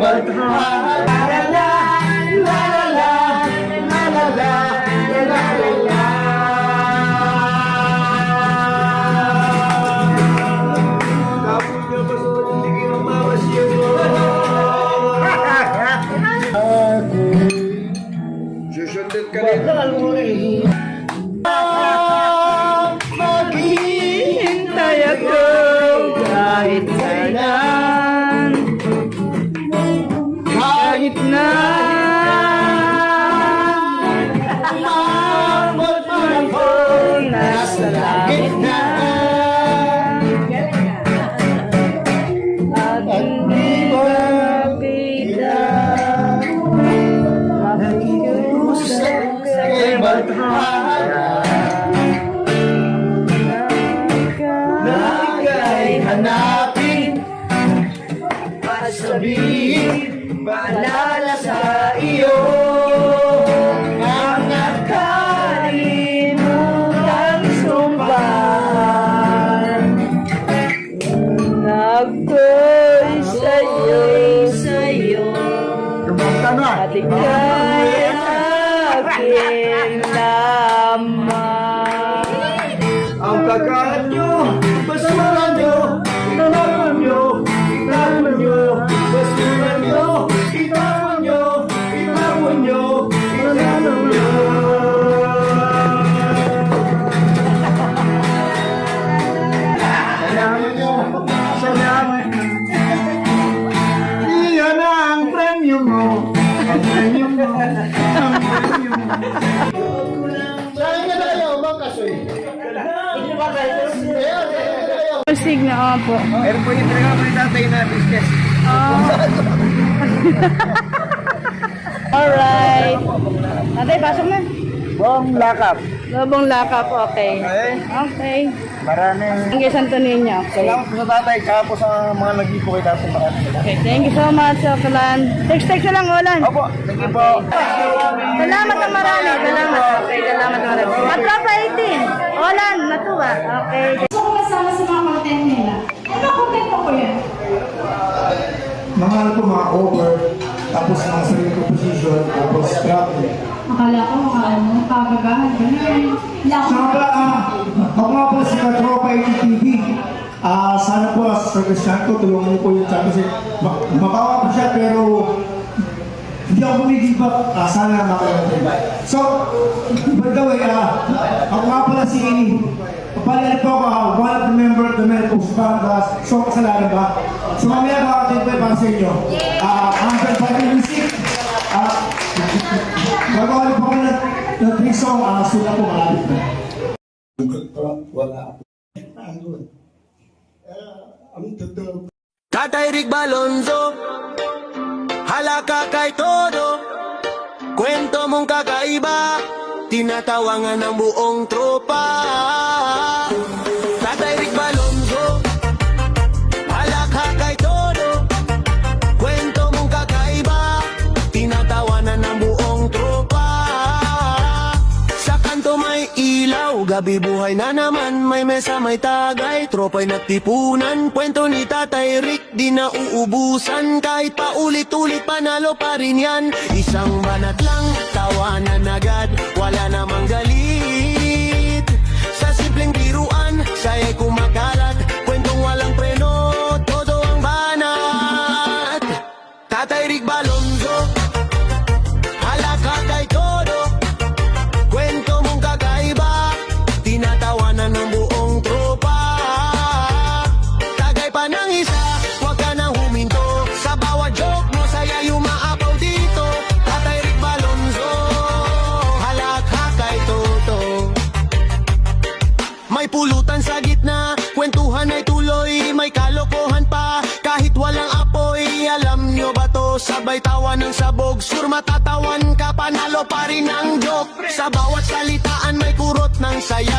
badhana. La la la, la la la, la la la, la la la. Kapag niya pa sa hindi kayo mawas yun. Susundin ka rin. Maghihintay ako kahit kailan, kahit na umabot man ako nasa langit na, at hindi makita makikiusap kay badhana. Hanapin, sabihin, paalala sa iyo ang nakalimutang sumpah. Nagko'y sa'yo, at ika'y aking lamang. Ang kakahat nyo, basuran nyo, itapon nyo, itapon nyo, basuran nyo, itapon nyo, itapon nyo, itapon nyo. Salamat nyo, salamat. Iyan ang premyo mo, ang premyo mo, ang premyo mo. Saan ka tayo, Bangkasoy? Sig na po. Meron po yung talaga mga tatay na business. Alright. Tatay, pasok na. Buong lakap. Lobong lakap, okay. Okay. Okay. Maraming Thank you, Santo Niño. Okay. salamat po sa tatay, tsaka po sa mga nag-ipo kay tatay. Okay, thank you so much, Okalan. Text na lang, Olan. Opo, thank you po. Salamat na marami. Salamat. Okay, salamat na marami. Matrapa 18. Olan, natuwa. Okay. So, kung kasama sa mga content nila, ano content ko po yan? Mga ano po, mga over, tapos mga sarili ko position, tapos scrap. Akala ko mga ano, kagagahan, gano'n. Hindi ako Saka pala, ako nga po si Katropa ATTV. Sana po sa service chan ko, tulungan niyo po yung chan kasi mabawa po siya pero hindi ako bumigil pa. Sana makalaman. So, by the way, ako nga pala si Ini. Papalit po ako, one of the member of the Melpos Bandas. So, kasalanan ba? So, mamaya ba atin po para sa inyo? Under 5 music. Magawa po kami ng 3 song, sila po malapit na. Wala ako. Ang totoo. Tatay Rick Balonzo, halaka kay todo, kwento mong kakaiba, tinatawangan ng buong tropa. Tatay Rick Balonzo, halaka kay todo, kwento mong kakaiba, tinatawanan ng buong tropa. Sa kanto may ilaw, gabi buhay na naman, may mesa may tagay, tropa'y nagtipunan, kwento ni Tatay Rick di na uubusan, kahit paulit-ulit panalo pa rin yan, isang banat lang, tawanan agad, wala namang galit, sa simpleng biruan, saya'y kumakalat, kwentong walang preno, todo ang banat. Tatay Rick Balonzo, halaka kay todo, kwento mong kakaiba, tinatawanan ng buong tropa. Tagay pa ng isa, huwag ka nang huminto, sa bawat joke mo saya umaapaw dito. Tatay Rick Balonzo, halaka kay toto. May pulutan sa gitna, kwentuhan ay tuloy, may kalokohan pa, kahit walang apoy. Alam nyo ba to, sabay tawa ng sabog, sure matatawan ka, panalo pa rin ang joke. Sa bawat salitaan may kurot ng saya,